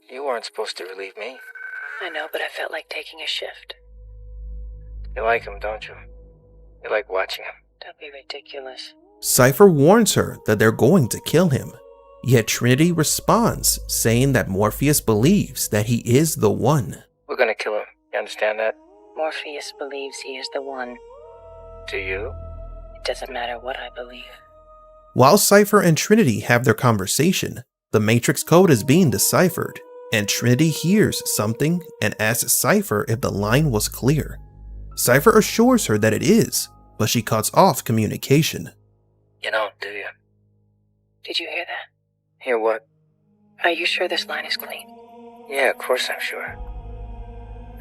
You weren't supposed to relieve me. I know, but I felt like taking a shift. You like him, don't you? You like watching him. Don't be ridiculous. Cipher warns her that they're going to kill him. Yet Trinity responds, saying that Morpheus believes that he is the one. We're gonna kill him. You understand that? Morpheus believes he is the one. Do you? It doesn't matter what I believe. While Cipher and Trinity have their conversation, the Matrix code is being deciphered, and Trinity hears something and asks Cipher if the line was clear. Cipher assures her that it is, but she cuts off communication. You don't, do you? Did you hear that? Hear what? Are you sure this line is clean? Yeah, of course I'm sure.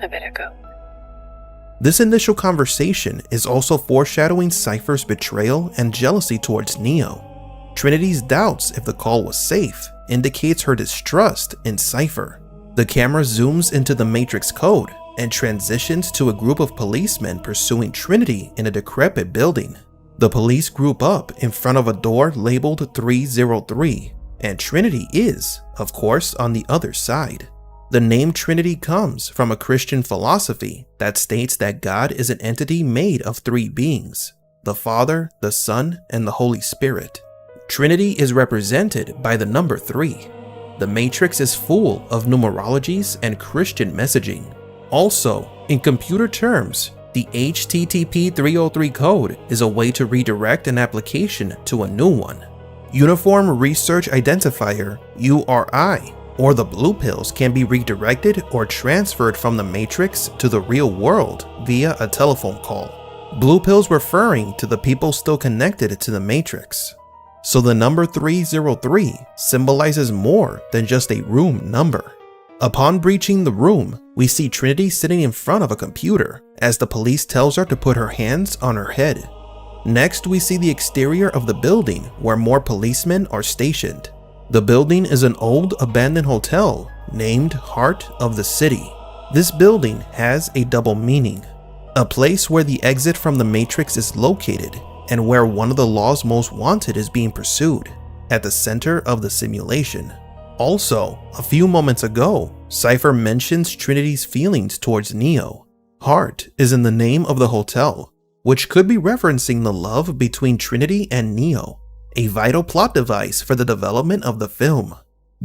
I better go. This initial conversation is also foreshadowing Cipher's betrayal and jealousy towards Neo. Trinity's doubts if the call was safe indicates her distrust in Cipher. The camera zooms into the Matrix code and transitions to a group of policemen pursuing Trinity in a decrepit building. The police group up in front of a door labeled 303, and Trinity is, of course, on the other side. The name Trinity comes from a Christian philosophy that states that God is an entity made of three beings: the Father, the Son, and the Holy Spirit. Trinity is represented by the number 3. The Matrix is full of numerologies and Christian messaging. Also, in computer terms, the HTTP 303 code is a way to redirect an application to a new one. Uniform Research Identifier, URI, or the blue pills can be redirected or transferred from the Matrix to the real world via a telephone call. Blue pills referring to the people still connected to the Matrix. So the number 303 symbolizes more than just a room number. Upon breaching the room, we see Trinity sitting in front of a computer as the police tells her to put her hands on her head. Next, we see the exterior of the building where more policemen are stationed. The building is an old abandoned hotel named Heart of the City. This building has a double meaning: a place where the exit from the Matrix is located and where one of the law's most wanted is being pursued, at the center of the simulation. Also, a few moments ago, Cipher mentions Trinity's feelings towards Neo. Heart is in the name of the hotel, which could be referencing the love between Trinity and Neo, a vital plot device for the development of the film.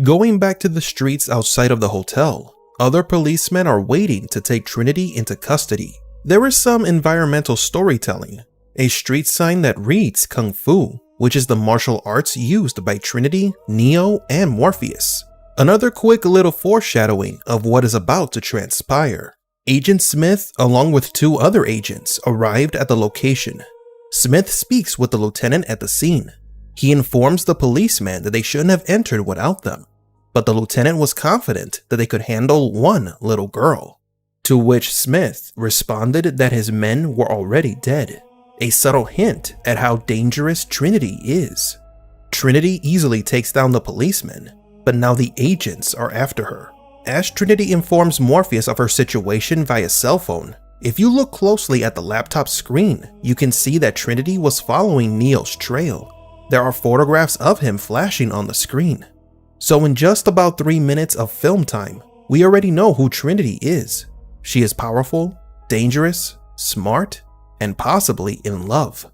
Going back to the streets outside of the hotel, other policemen are waiting to take Trinity into custody. There is some environmental storytelling, a street sign that reads Kung Fu, which is the martial arts used by Trinity, Neo, and Morpheus. Another quick little foreshadowing of what is about to transpire. Agent Smith, along with 2 other agents, arrived at the location. Smith speaks with the lieutenant at the scene. He informs the policeman that they shouldn't have entered without them, but the lieutenant was confident that they could handle one little girl. To which Smith responded that his men were already dead, a subtle hint at how dangerous Trinity is. Trinity easily takes down the policeman, but now the agents are after her. As Trinity informs Morpheus of her situation via cell phone, if you look closely at the laptop screen, you can see that Trinity was following Neo's trail. There are photographs of him flashing on the screen. So in just about 3 minutes of film time, we already know who Trinity is. She is powerful, dangerous, smart, and possibly in love.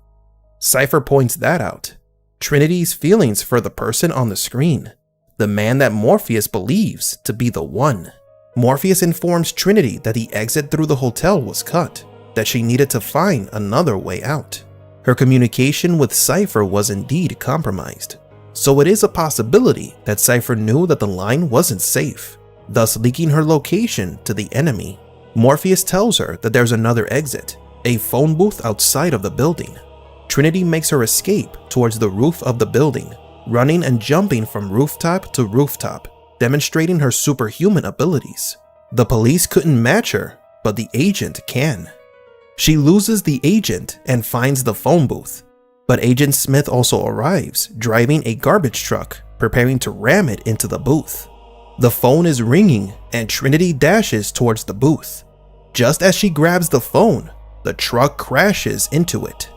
Cipher points that out. Trinity's feelings for the person on the screen, the man that Morpheus believes to be the one. Morpheus informs Trinity that the exit through the hotel was cut, that she needed to find another way out. Her communication with Cipher was indeed compromised, so it is a possibility that Cipher knew that the line wasn't safe, thus leaking her location to the enemy. Morpheus tells her that there's another exit, a phone booth outside of the building. Trinity makes her escape towards the roof of the building, running and jumping from rooftop to rooftop, demonstrating her superhuman abilities. The police couldn't match her, but the agent can. She loses the agent and finds the phone booth, but Agent Smith also arrives, driving a garbage truck, preparing to ram it into the booth. The phone is ringing and Trinity dashes towards the booth. Just as she grabs the phone, the truck crashes into it.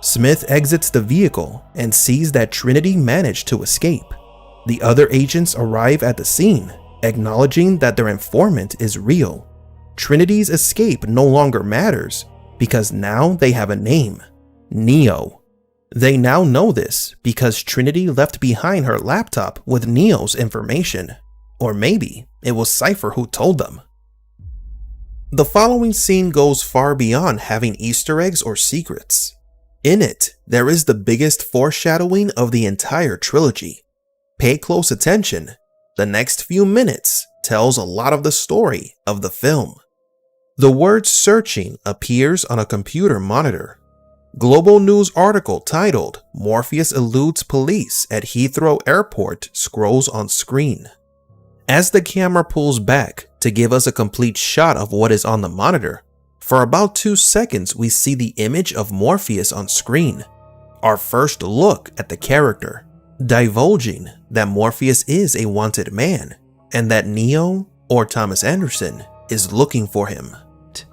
Smith exits the vehicle and sees that Trinity managed to escape. The other agents arrive at the scene, acknowledging that their informant is real. Trinity's escape no longer matters because now they have a name, Neo. They now know this because Trinity left behind her laptop with Neo's information. Or maybe it was Cipher who told them. The following scene goes far beyond having Easter eggs or secrets. In it, there is the biggest foreshadowing of the entire trilogy. Pay close attention. The next few minutes tells a lot of the story of the film. The word searching appears on a computer monitor. Global news article titled "Morpheus Eludes Police at Heathrow Airport" scrolls on screen. As the camera pulls back to give us a complete shot of what is on the monitor, for about 2 seconds we see the image of Morpheus on screen. Our first look at the character, divulging that Morpheus is a wanted man and that Neo, or Thomas Anderson, is looking for him.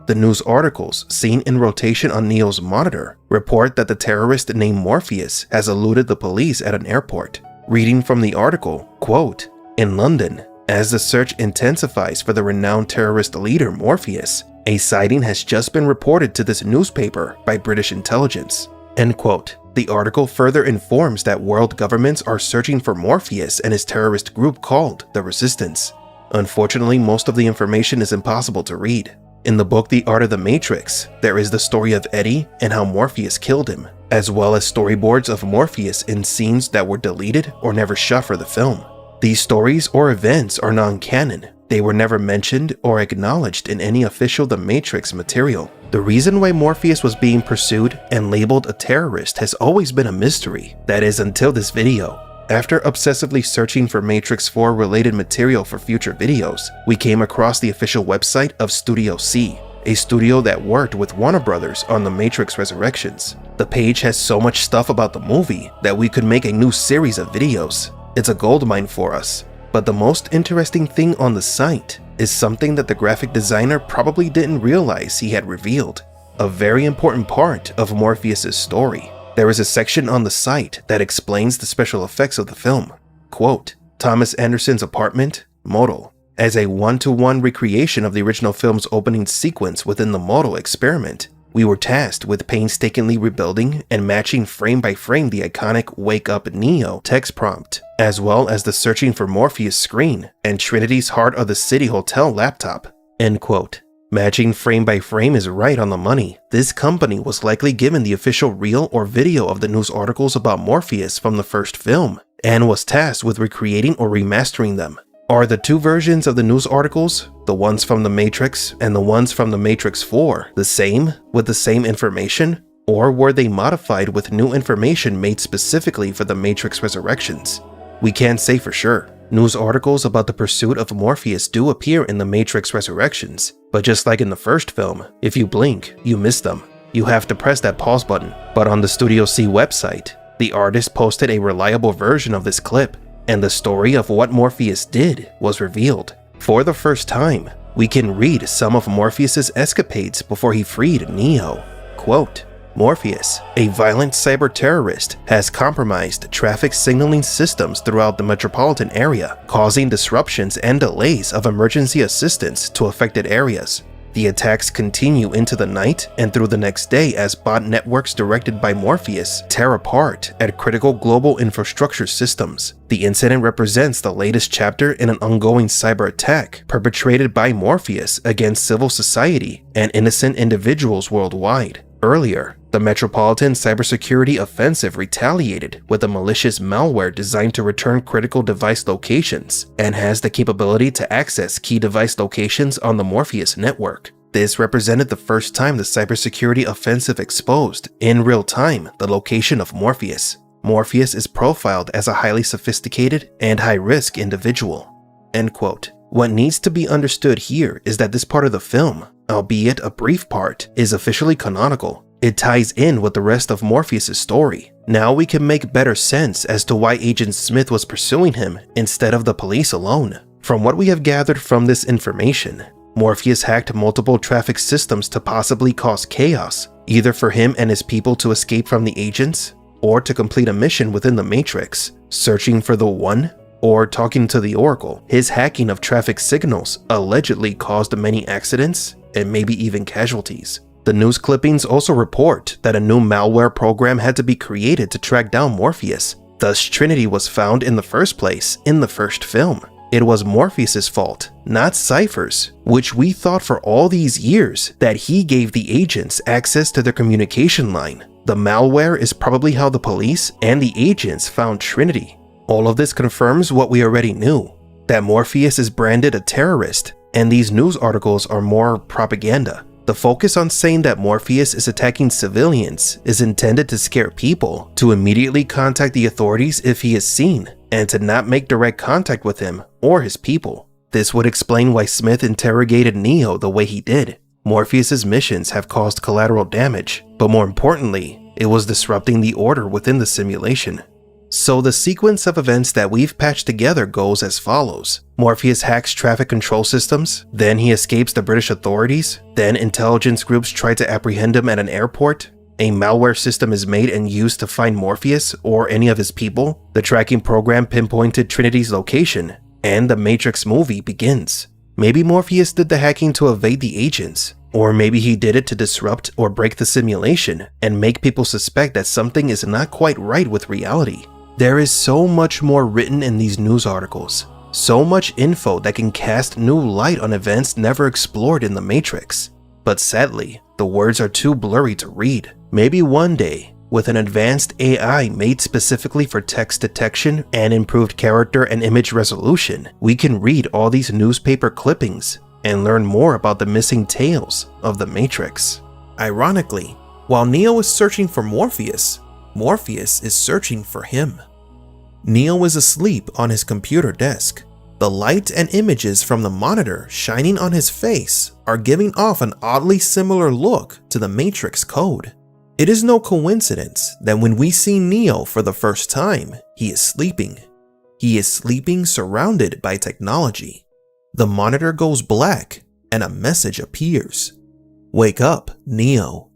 The news articles seen in rotation on Neo's monitor report that the terrorist named Morpheus has eluded the police at an airport. Reading from the article, quote, "In London, as the search intensifies for the renowned terrorist leader Morpheus, a sighting has just been reported to this newspaper by British intelligence." End quote. The article further informs that world governments are searching for Morpheus and his terrorist group called the Resistance. Unfortunately, most of the information is impossible to read. In the book The Art of the Matrix, there is the story of Eddie and how Morpheus killed him, as well as storyboards of Morpheus in scenes that were deleted or never shot for the film. These stories or events are non-canon. They were never mentioned or acknowledged in any official The Matrix material. The reason why Morpheus was being pursued and labeled a terrorist has always been a mystery, that is until this video. After obsessively searching for Matrix 4 related material for future videos, we came across the official website of Studio C, a studio that worked with Warner Brothers on The Matrix Resurrections. The page has so much stuff about the movie that we could make a new series of videos. It's a goldmine for us. But the most interesting thing on the site is something that the graphic designer probably didn't realize he had revealed. A very important part of Morpheus' story. There is a section on the site that explains the special effects of the film. Quote, "Thomas Anderson's apartment, model. As a one-to-one recreation of the original film's opening sequence within the model experiment, we were tasked with painstakingly rebuilding and matching frame by frame the iconic 'Wake Up Neo' text prompt, as well as the searching for Morpheus screen and Trinity's Heart of the City Hotel laptop." End quote. Matching frame by frame is right on the money. This company was likely given the official reel or video of the news articles about Morpheus from the first film, and was tasked with recreating or remastering them. Are the two versions of the news articles, the ones from The Matrix and the ones from The Matrix 4, the same, with the same information? Or were they modified with new information made specifically for The Matrix Resurrections? We can't say for sure. News articles about the pursuit of Morpheus do appear in The Matrix Resurrections, but just like in the first film, if you blink, you miss them. You have to press that pause button. But on the Studio C website, the artist posted a reliable version of this clip, and the story of what Morpheus did was revealed. For the first time, we can read some of Morpheus' escapades before he freed Neo. Quote, "Morpheus, a violent cyber terrorist, has compromised traffic signaling systems throughout the metropolitan area, causing disruptions and delays of emergency assistance to affected areas. The attacks continue into the night and through the next day as bot networks directed by Morpheus tear apart at critical global infrastructure systems. The incident represents the latest chapter in an ongoing cyber attack perpetrated by Morpheus against civil society and innocent individuals worldwide. Earlier, the Metropolitan Cybersecurity Offensive retaliated with a malicious malware designed to return critical device locations and has the capability to access key device locations on the Morpheus network. This represented the first time the cybersecurity offensive exposed, in real time, the location of Morpheus. Morpheus is profiled as a highly sophisticated and high-risk individual." End quote. What needs to be understood here is that this part of the film, albeit a brief part, is officially canonical. It ties in with the rest of Morpheus' story. Now we can make better sense as to why Agent Smith was pursuing him instead of the police alone. From what we have gathered from this information, Morpheus hacked multiple traffic systems to possibly cause chaos, either for him and his people to escape from the agents, or to complete a mission within the Matrix, searching for the one or talking to the Oracle. His hacking of traffic signals allegedly caused many accidents and maybe even casualties. The news clippings also report that a new malware program had to be created to track down Morpheus. Thus, Trinity was found in the first place in the first film. It was Morpheus's fault, not Cipher's, which we thought for all these years that he gave the agents access to their communication line. The malware is probably how the police and the agents found Trinity. All of this confirms what we already knew, that Morpheus is branded a terrorist, and these news articles are more propaganda. The focus on saying that Morpheus is attacking civilians is intended to scare people to immediately contact the authorities if he is seen, and to not make direct contact with him or his people. This would explain why Smith interrogated Neo the way he did. Morpheus's missions have caused collateral damage, but more importantly, it was disrupting the order within the simulation. So the sequence of events that we've patched together goes as follows. Morpheus hacks traffic control systems, then he escapes the British authorities, then intelligence groups try to apprehend him at an airport, a malware system is made and used to find Morpheus or any of his people, the tracking program pinpointed Trinity's location, and the Matrix movie begins. Maybe Morpheus did the hacking to evade the agents, or maybe he did it to disrupt or break the simulation and make people suspect that something is not quite right with reality. There is so much more written in these news articles, so much info that can cast new light on events never explored in the Matrix. But sadly, the words are too blurry to read. Maybe one day, with an advanced AI made specifically for text detection and improved character and image resolution, we can read all these newspaper clippings and learn more about the missing tales of the Matrix. Ironically, while Neo is searching for Morpheus, Morpheus is searching for him. Neo is asleep on his computer desk. The light and images from the monitor shining on his face are giving off an oddly similar look to the Matrix code. It is no coincidence that when we see Neo for the first time, he is sleeping. He is sleeping surrounded by technology. The monitor goes black and a message appears. "Wake up, Neo."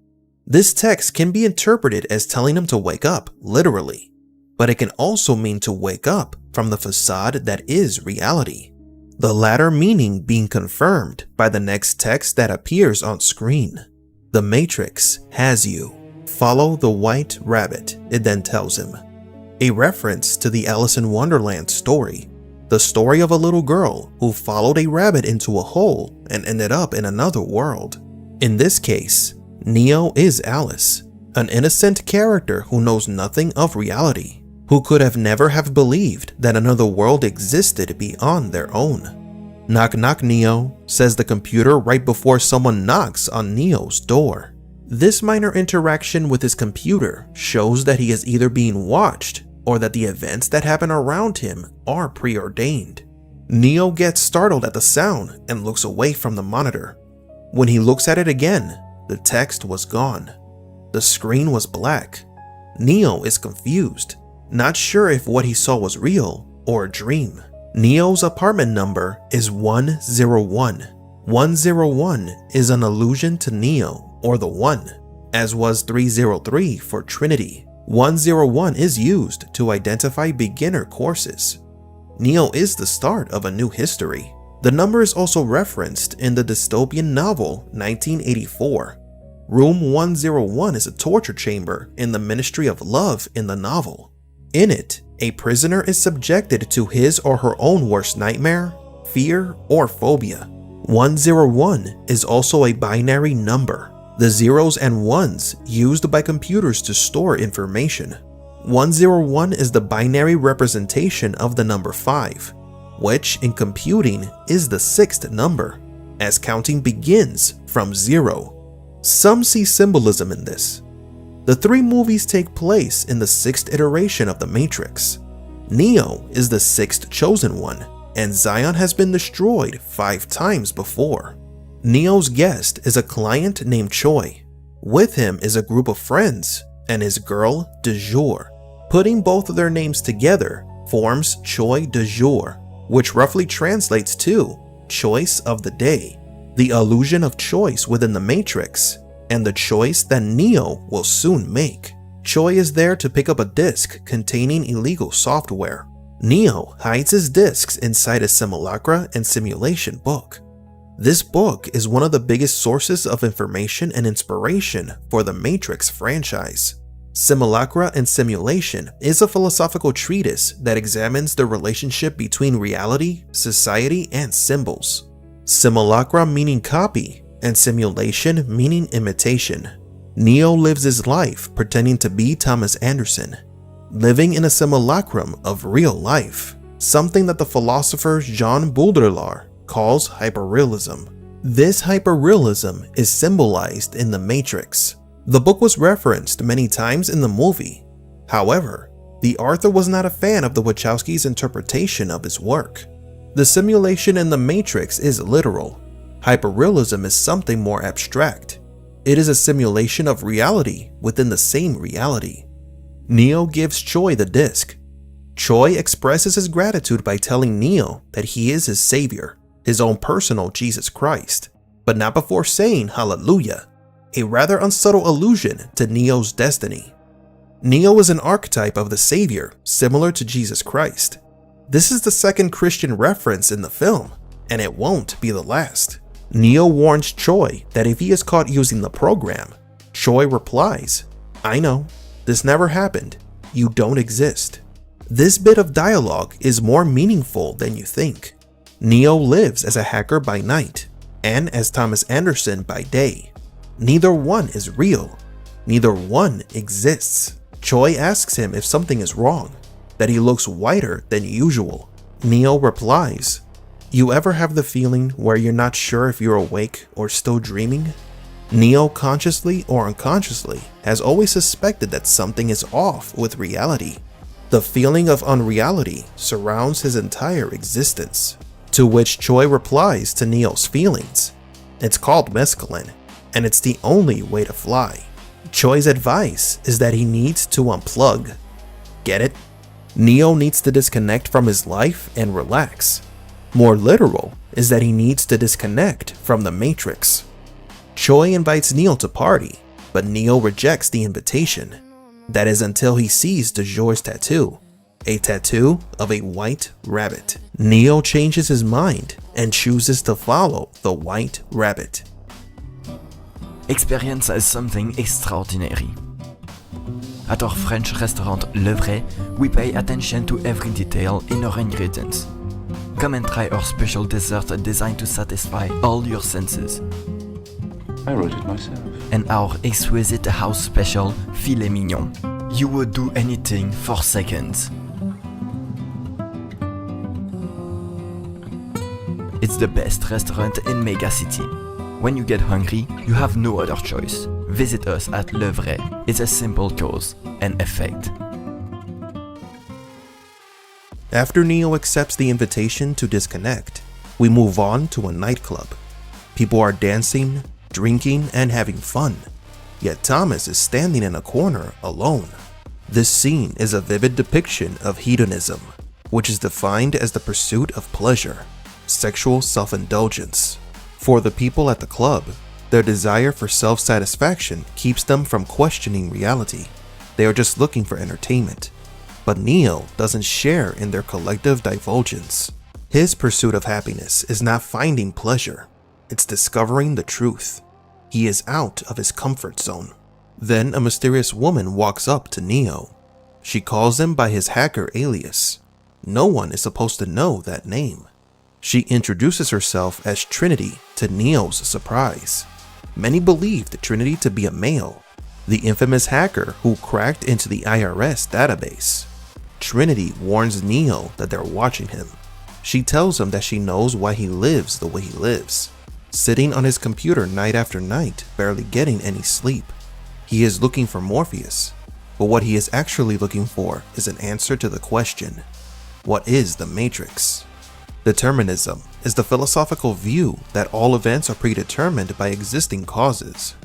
This text can be interpreted as telling him to wake up, literally, but it can also mean to wake up from the facade that is reality. The latter meaning being confirmed by the next text that appears on screen. "The Matrix has you. Follow the white rabbit," it then tells him. A reference to the Alice in Wonderland story, the story of a little girl who followed a rabbit into a hole and ended up in another world. In this case, Neo is Alice, an innocent character who knows nothing of reality, who could have never have believed that another world existed beyond their own. "Knock knock, Neo," says the computer right before someone knocks on Neo's door. This minor interaction with his computer shows that he is either being watched or that the events that happen around him are preordained. Neo gets startled at the sound and looks away from the monitor. When he looks at it again, the text was gone. The screen was black. Neo is confused, not sure if what he saw was real or a dream. Neo's apartment number is 101. 101 is an allusion to Neo, or the One, as was 303 for Trinity. 101 is used to identify beginner courses. Neo is the start of a new history. The number is also referenced in the dystopian novel 1984. Room 101 is a torture chamber in the Ministry of Love in the novel. In it, a prisoner is subjected to his or her own worst nightmare, fear, or phobia. 101 is also a binary number, the zeros and ones used by computers to store information. 101 is the binary representation of the number 5, which in computing is the sixth number, as counting begins from 0. Some see symbolism in this. The three movies take place in the sixth iteration of the Matrix. Neo is the sixth chosen one, and Zion has been destroyed 5 times before. Neo's guest is a client named Choi. With him is a group of friends and his girl, De Jour. Putting both of their names together forms Choi De Jour, which roughly translates to choice of the day, the illusion of choice within the Matrix, and the choice that Neo will soon make. Choi is there to pick up a disk containing illegal software. Neo hides his discs inside a Simulacra and Simulation book. This book is one of the biggest sources of information and inspiration for the Matrix franchise. Simulacra and Simulation is a philosophical treatise that examines the relationship between reality, society, and symbols. Simulacra meaning copy, and simulation meaning imitation. Neo lives his life pretending to be Thomas Anderson, living in a simulacrum of real life, something that the philosopher Jean Baudrillard calls hyperrealism. This hyperrealism is symbolized in The Matrix. The book was referenced many times in the movie. However, the author was not a fan of the Wachowskis' interpretation of his work. The simulation in The Matrix is literal. Hyperrealism is something more abstract. It is a simulation of reality within the same reality. Neo gives Choi the disc. Choi expresses his gratitude by telling Neo that he is his savior, his own personal Jesus Christ, but not before saying hallelujah, a rather unsubtle allusion to Neo's destiny. Neo is an archetype of the savior similar to Jesus Christ. This is the second Christian reference in the film, and it won't be the last. Neo warns Choi that if he is caught using the program, Choi replies, "I know, this never happened, you don't exist." This bit of dialogue is more meaningful than you think. Neo lives as a hacker by night, and as Thomas Anderson by day. Neither one is real. Neither one exists. Choi asks him if something is wrong, that he looks whiter than usual. Neo replies, "You ever have the feeling where you're not sure if you're awake or still dreaming?" Neo, consciously or unconsciously, has always suspected that something is off with reality. The feeling of unreality surrounds his entire existence, to which Choi replies to Neo's feelings. It's called mescaline, and it's the only way to fly. Choi's advice is that he needs to unplug. Get it? Neo needs to disconnect from his life and relax. More literal is that he needs to disconnect from the Matrix. Choi invites Neo to party, but Neo rejects the invitation. That is until he sees DeJour's tattoo, a tattoo of a white rabbit. Neo changes his mind and chooses to follow the white rabbit. Experience as something extraordinary. At our French restaurant Le Vrai, we pay attention to every detail in our ingredients. Come and try our special dessert designed to satisfy all your senses. I wrote it myself. And our exquisite house special filet mignon. You would do anything for seconds. It's the best restaurant in Mega City. When you get hungry, you have no other choice. Visit us at Le Vrai. It's a simple cause and effect. After Neo accepts the invitation to disconnect, we move on to a nightclub. People are dancing, drinking, and having fun, yet Thomas is standing in a corner alone. This scene is a vivid depiction of hedonism, which is defined as the pursuit of pleasure, sexual self-indulgence. For the people at the club, their desire for self-satisfaction keeps them from questioning reality. They are just looking for entertainment. But Neo doesn't share in their collective divulgence. His pursuit of happiness is not finding pleasure, it's discovering the truth. He is out of his comfort zone. Then a mysterious woman walks up to Neo. She calls him by his hacker alias. No one is supposed to know that name. She introduces herself as Trinity to Neo's surprise. Many believed Trinity to be a male, the infamous hacker who cracked into the IRS database. Trinity warns Neo that they're watching him. She tells him that she knows why he lives the way he lives, sitting on his computer night after night, barely getting any sleep. He is looking for Morpheus, but what he is actually looking for is an answer to the question, what is the Matrix? Determinism is the philosophical view that all events are predetermined by existing causes.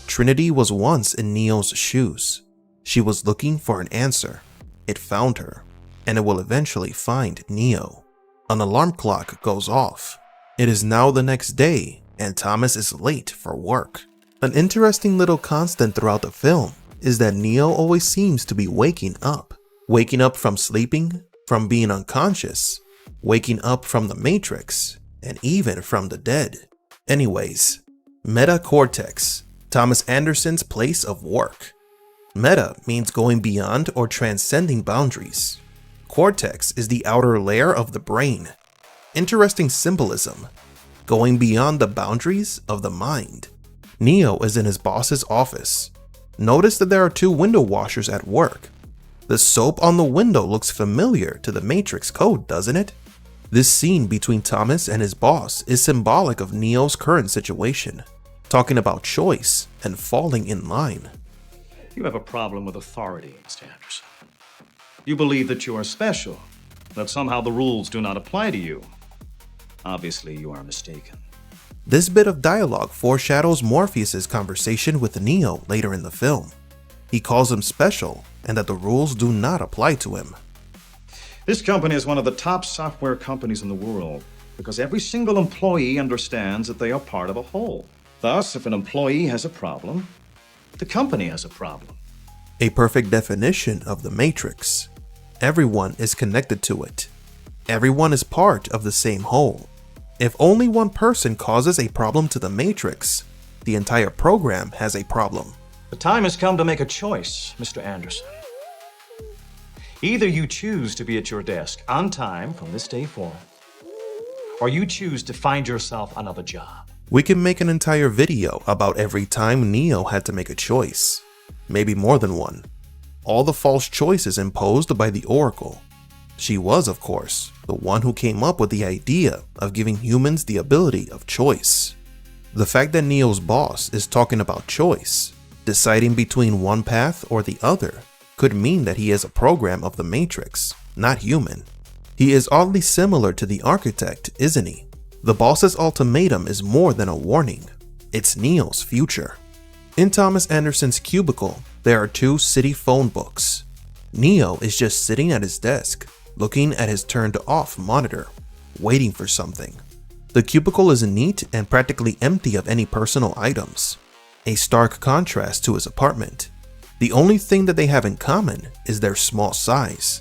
Trinity was once in Neo's shoes. She was looking for an answer. It found her, and it will eventually find Neo. An alarm clock goes off. It is now the next day, and Thomas is late for work. An interesting little constant throughout the film is that Neo always seems to be waking up from sleeping from being unconscious, waking up from the Matrix, and even from the dead. Anyways, Metacortex, Thomas Anderson's place of work. Meta means going beyond or transcending boundaries. Cortex is the outer layer of the brain. Interesting symbolism, going beyond the boundaries of the mind. Neo is in his boss's office. Notice that there are 2 window washers at work. The soap on the window looks familiar to the Matrix code, doesn't it? This scene between Thomas and his boss is symbolic of Neo's current situation, talking about choice and falling in line. You have a problem with authority, Mr. Anderson. You believe that you are special, that somehow the rules do not apply to you. Obviously, you are mistaken. This bit of dialogue foreshadows Morpheus' conversation with Neo later in the film. He calls him special and that the rules do not apply to him. This company is one of the top software companies in the world because every single employee understands that they are part of a whole. Thus, if an employee has a problem, the company has a problem. A perfect definition of the Matrix. Everyone is connected to it. Everyone is part of the same whole. If only one person causes a problem to the Matrix, the entire program has a problem. The time has come to make a choice, Mr. Anderson. Either you choose to be at your desk on time from this day forward, or you choose to find yourself another job. We can make an entire video about every time Neo had to make a choice. Maybe more than one. All the false choices imposed by the Oracle. She was, of course, the one who came up with the idea of giving humans the ability of choice. The fact that Neo's boss is talking about choice, deciding between one path or the other, could mean that he is a program of the Matrix, not human. He is oddly similar to the architect, isn't he? The boss's ultimatum is more than a warning. It's Neo's future. In Thomas Anderson's cubicle, there are 2 city phone books. Neo is just sitting at his desk, looking at his turned off monitor, waiting for something. The cubicle is neat and practically empty of any personal items, a stark contrast to his apartment. The only thing that they have in common is their small size.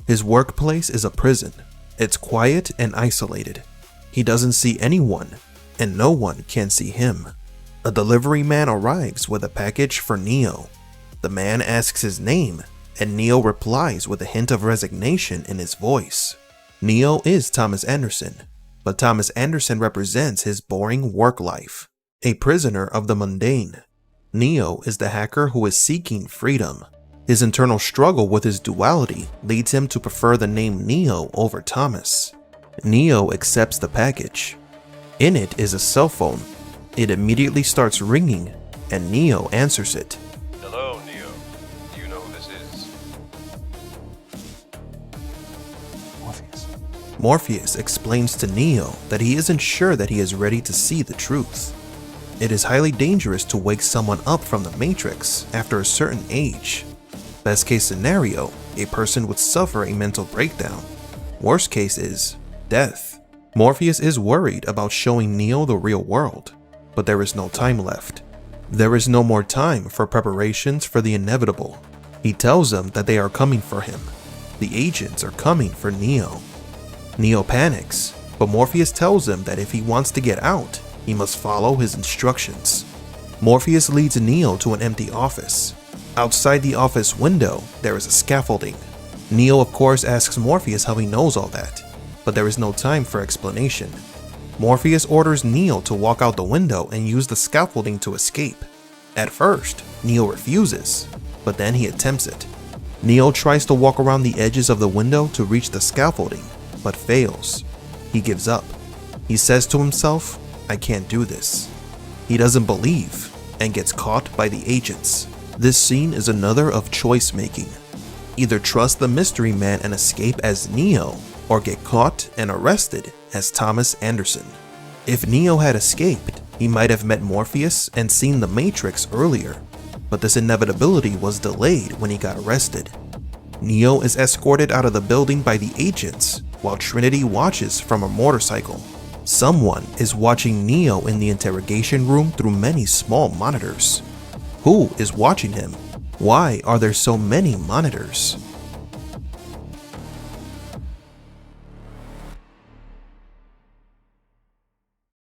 His workplace is a prison. It's quiet and isolated. He doesn't see anyone, and no one can see him. A delivery man arrives with a package for Neo. The man asks his name, and Neo replies with a hint of resignation in his voice. Neo is Thomas Anderson, but Thomas Anderson represents his boring work life, a prisoner of the mundane. Neo is the hacker who is seeking freedom. His internal struggle with his duality leads him to prefer the name Neo over Thomas. Neo accepts the package. In it is a cell phone. It immediately starts ringing, and Neo answers it. Hello, Neo. Do you know who this is? Morpheus. Morpheus explains to Neo that he isn't sure that he is ready to see the truth. It is highly dangerous to wake someone up from the Matrix after a certain age. Best case scenario, a person would suffer a mental breakdown. Worst case is death. Morpheus is worried about showing Neo the real world, but there is no time left. There is no more time for preparations for the inevitable. He tells them that they are coming for him. The agents are coming for Neo. Neo panics, but Morpheus tells him that if he wants to get out, he must follow his instructions. Morpheus leads Neo to an empty office. Outside the office window, there is a scaffolding. Neo of course asks Morpheus how he knows all that, but there is no time for explanation. Morpheus orders Neo to walk out the window and use the scaffolding to escape. At first, Neo refuses, but then he attempts it. Neo tries to walk around the edges of the window to reach the scaffolding, but fails. He gives up. He says to himself, "I can't do this." He doesn't believe and gets caught by the agents. This scene is another of choice making. Either trust the mystery man and escape as Neo, or get caught and arrested as Thomas Anderson. If Neo had escaped, he might have met Morpheus and seen the Matrix earlier, but this inevitability was delayed when he got arrested. Neo is escorted out of the building by the agents, while Trinity watches from a motorcycle. Someone is watching Neo in the interrogation room through many small monitors. Who is watching him? Why are there so many monitors?